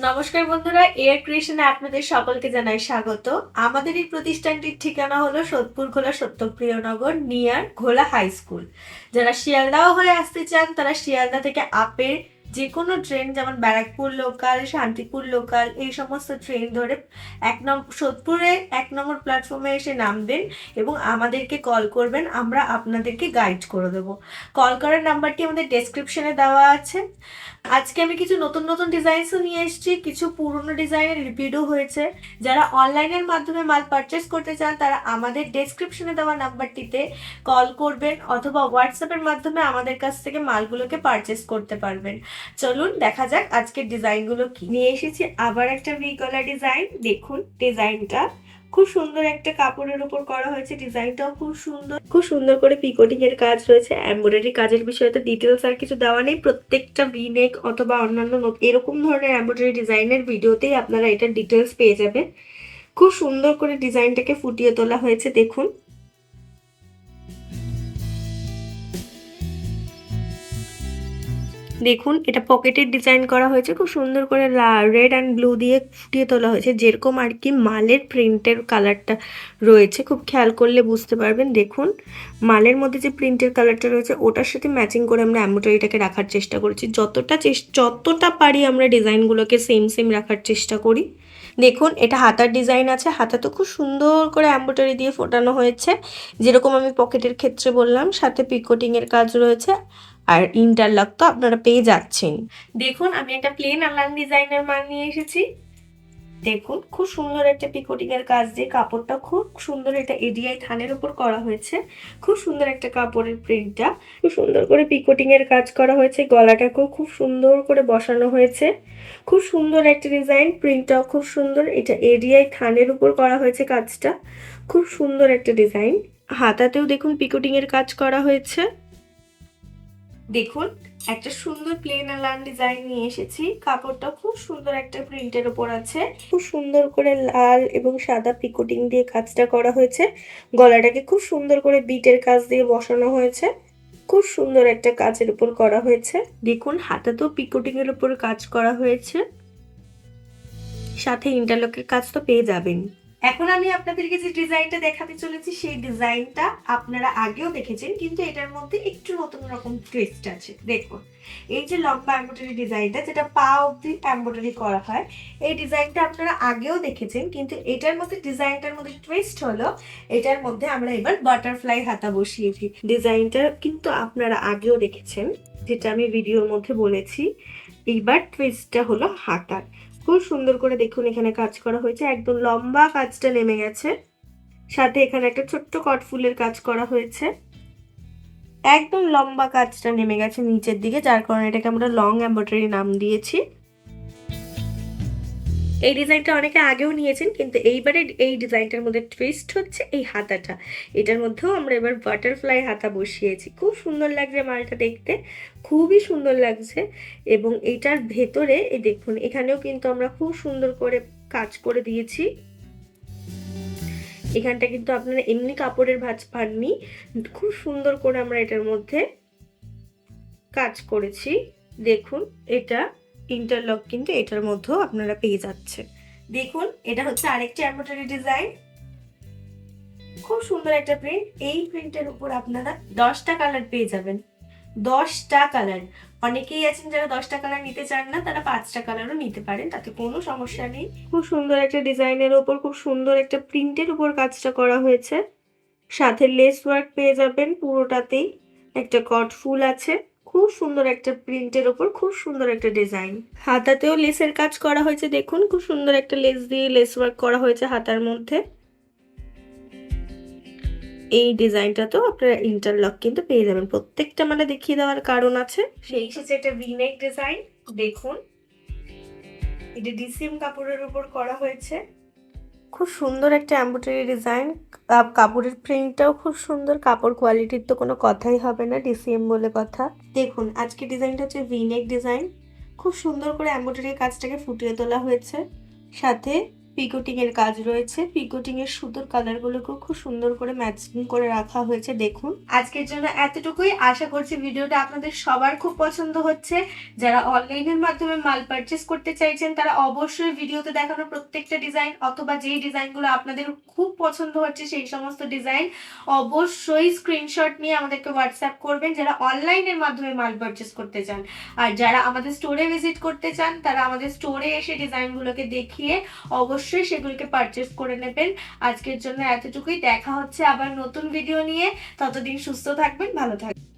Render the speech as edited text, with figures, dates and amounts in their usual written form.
নমস্কার বন্ধুরা, এআর ক্রিয়েশনে আপনাদের সকলকে জানাই স্বাগত। আমাদের এই প্রতিষ্ঠানটির ঠিকানা হলো সোদপুর ঘোলা সত্যপ্রিয়নগর নিয়ার ঘোলা হাই স্কুল। যারা শিয়ালদাহ হয়ে আসতে চান তারা শিয়ালদা থেকে আপের যে কোনো ট্রেন, যেমন ব্যারাকপুর লোকাল, শান্তিপুর লোকাল, এই সমস্ত ট্রেন ধরে সোদপুরে 1 নম্বর প্ল্যাটফর্মে এসে নামবেন এবং আমাদেরকে কল করবেন। আমরা আপনাদেরকে গাইড করে দেবো। কল করার নাম্বারটি আমাদের ডেসক্রিপশনে দেওয়া আছে। আজকে আমি কিছু নতুন নতুন ডিজাইনসও নিয়ে এসেছি, কিছু পুরনো ডিজাইনের রিপিটও হয়েছে। যারা অনলাইনের মাধ্যমে মাল পারচেস করতে চান তারা আমাদের ডেসক্রিপশনে দেওয়া নাম্বারটিতে কল করবেন অথবা হোয়াটসঅ্যাপের মাধ্যমে আমাদের কাছ থেকে মালগুলোকে পারচেস করতে পারবেন। চলুন দেখা যাক আজকের ডিজাইনগুলো কি নিয়ে এসেছি। আবার একটা ভি গলা ডিজাইন। দেখুন ডিজাইনটা খুব সুন্দর একটা কাপড়ের উপর করা হয়েছে। ডিজাইনটাও খুব সুন্দর করে পিকোটিং এর কাজ রয়েছে। এমব্রয়ডারি কাজের বিষয়ে তো ডিটেলস আর কিছু দেওয়া নেই। প্রত্যেকটা ভি নেক অথবা অন্যান্য এরকম ধরনের এমব্রয়ডারি ডিজাইনের ভিডিওতেই আপনারা এটার ডিটেলস পেয়ে যাবেন। খুব সুন্দর করে ডিজাইনটাকে ফুটিয়ে তোলা হয়েছে। দেখুন দেখুন এটা পকেটের ডিজাইন করা হয়েছে। খুব সুন্দর করে রেড অ্যান্ড ব্লু দিয়ে ফুটিয়ে তোলা হয়েছে, যেরকম আর কি মালের প্রিন্টের কালারটা রয়েছে। খুব খেয়াল করলে বুঝতে পারবেন। দেখুন মালের মধ্যে যে প্রিন্টের কালারটা রয়েছে ওটার সাথে ম্যাচিং করে আমরা এমব্রয়ডারিটাকে রাখার চেষ্টা করেছি। যতটা পারি আমরা ডিজাইনগুলোকে সেম রাখার চেষ্টা করি। দেখুন এটা হাতার ডিজাইন আছে। হাতা তো খুব সুন্দর করে এমব্রয়ডারি দিয়ে ফোটানো হয়েছে, যেরকম আমি পকেটের ক্ষেত্রে বললাম। সাথে পিকোটিংয়ের কাজ রয়েছে আর ইন্টারলক তো আপনারা পেয়ে যাচ্ছেন। দেখুন আমি একটা প্লেন আনলাইন ডিজাইনের মাল নিয়ে এসেছি। দেখুন খুব সুন্দর একটা পিকোটিং এর কাজ দিয়ে কাপড়টা খুব সুন্দর, এটা এডিআই থানের উপর করা হয়েছে। খুব সুন্দর একটা কাপড়ের প্রিন্টটা, খুব সুন্দর করে পিকোটিং এর কাজ করা হয়েছে। গলাটাকেও খুব সুন্দর করে বসানো হয়েছে। খুব সুন্দর একটা ডিজাইন, প্রিন্টটাও খুব সুন্দর। এটা এডিআই থানের উপর করা হয়েছে কাজটা। খুব সুন্দর একটা ডিজাইন। হাতাতেও দেখুন পিকোটিং এর কাজ করা হয়েছে। দেখুন একটা সুন্দর প্লেন আলান ডিজাইন নিয়ে এসেছি। কাপড়টা খুব সুন্দর একটা প্রিন্টের উপর আছে। খুব সুন্দর করে লাল এবং সাদা পিকোটিং দিয়ে কাজটা করা হয়েছে। গলাটাকে খুব সুন্দর করে বিটের কাজ দিয়ে বসানো হয়েছে। খুব সুন্দর একটা কাজের উপর করা হয়েছে। দেখুন হাতাতেও পিকোটিং এর উপর কাজ করা হয়েছে, সাথে ইন্টারলকের কাজ তো পেয়ে যাবেন। এখন আমি আপনাদেরকে যে ডিজাইনটা দেখাতে চলেছি সেই ডিজাইনটা আপনারা আগেও দেখেছেন, কিন্তু এটার মধ্যে একটু নতুন রকম টুইস্ট আছে। দেখুন এই যে লম্বা এমব্রয়ডারি ডিজাইনটা, যেটা পা অবধি এমব্রয়ডারি করা হয়, এই ডিজাইনটা আপনারা আগেও দেখেছেন, কিন্তু এটার মধ্যে ডিজাইনটার মধ্যে টুইস্ট হলো এটার মধ্যে আমরা এবার বাটারফ্লাই হাতা বসিয়েছি। ডিজাইনটা কিন্তু আপনারা আগেও দেখেছেন, যেটা আমি ভিডিওর মধ্যে বলেছি। এইবার টুইস্টটা হলো হাতার। খুব সুন্দর করে দেখুন এখানে কাজ করা হয়েছে। একদম লম্বা কাজটা নেমে গেছে, সাথে এখানে একটা ছোট্ট কট ফুলের কাজ করা হয়েছে। একদম লম্বা কাজটা নেমে গেছে নিচের দিকে, যার কারণে এটাকে আমরা লং এমব্রয়ডারি নাম দিয়েছি। এই ডিজাইনটা অনেকে আগেও নিয়েছেন, কিন্তু এইবারে এই ডিজাইনটার মধ্যে টুইস্ট হচ্ছে এই হাতাটা। এটার মধ্যেও আমরা এবার বাটারফ্লাই হাতা বসিয়েছি। খুব সুন্দর লাগছে মালটা দেখতে, খুবই সুন্দর লাগছে। এবং এটার ভেতরে এই দেখুন এখানেও কিন্তু আমরা খুব সুন্দর করে কাজ করে দিয়েছি। এখানটা কিন্তু আপনারা এমনি কাপড়ের ভাঁজ পাননি, খুব সুন্দর করে আমরা এটার মধ্যে কাজ করেছি। দেখুন এটা ইন্টারলক কিন্তু এটার মধ্যেও আপনারা পেয়ে যাচ্ছেন। দেখুন এটা হচ্ছে আরেকটা এমব্রয়ডারি ডিজাইন। খুব সুন্দর একটা প্রিন্ট। এই প্রিন্টের উপর আপনারা 10টা কালার পেয়ে যাবেন। 10টা কালার। অনেকেই আছেন যারা 10টা কালার নিতে চান না, তারা 5টা কালারও নিতে পারেন, তাতে কোনো সমস্যা নেই। খুব সুন্দর একটা ডিজাইনের উপর খুব সুন্দর একটা প্রিন্টের উপর কাজটা করা হয়েছে। সাথে লেস ওয়ার্ক পেয়ে যাবেন পুরোটাতেই। একটা কট ফুল আছে। খুব সুন্দর একটা প্রিন্টের ওপর খুব সুন্দর একটা ডিজাইন। হাতাতেও লেসের কাজ করা হয়েছে। দেখুন খুব সুন্দর একটা লেস দিয়ে লেস ওয়ার্ক করা হয়েছে হাতার মধ্যে। এই ডিজাইনটাতেও আপনারা ইন্টারলক কিন্তু পেয়ে যাবেন। প্রত্যেকটা মানে দেখিয়ে দেওয়ার কারণ আছে। সেই সাথে একটা ভি-নেক ডিজাইন। দেখুন এটা ডিসিএম কাপড়ের উপর করা হয়েছে। খুব সুন্দর একটা এমব্রয়ডারি ডিজাইন। কাপড়ের প্রিন্টটাও খুব সুন্দর। কাপড় কোয়ালিটির তো কোনো কথাই হবে না, ডিসিএম বলে কথা। দেখুন আজকে ডিজাইনটা হচ্ছে ভি-নেক ডিজাইন। খুব সুন্দর করে এমব্রয়ডারি কাজটাকে ফুটিয়ে তোলা হয়েছে। সাথে পিকোটিং এর কাজ রয়েছে। পিকোটিং এর সুতোর কালারগুলোকেও খুব সুন্দর করে ম্যাচিং করে রাখা হয়েছে। দেখুন, আজকের জন্য এতটুকুই। আশা করছি ভিডিওটা আপনাদের সবার খুব পছন্দ হচ্ছে। যারা অনলাইনের মাধ্যমে মাল পারচেস করতে চাইছেন তারা অবশ্যই ভিডিওতে দেখানো প্রত্যেকটা ডিজাইন অথবা যেই ডিজাইনগুলো আপনাদের খুব পছন্দ হচ্ছে সেই সমস্ত ডিজাইন অবশ্যই স্ক্রিনশট নিয়ে আমাদেরকে হোয়াটসঅ্যাপ করবেন যারা অনলাইনের মাধ্যমে মাল পারচেস করতে চান। আর যারা আমাদের স্টোরে ভিজিট করতে চান তারা আমাদের স্টোরে এসে ডিজাইনগুলোকে দেখিয়ে অবশ্যই সেগুলোকে পারচেস করে নেবেন। আজকের জন্য এতটুকুই। দেখা হচ্ছে আবার নতুন ভিডিও নিয়ে। ততদিন সুস্থ থাকবেন, ভালো থাকবেন।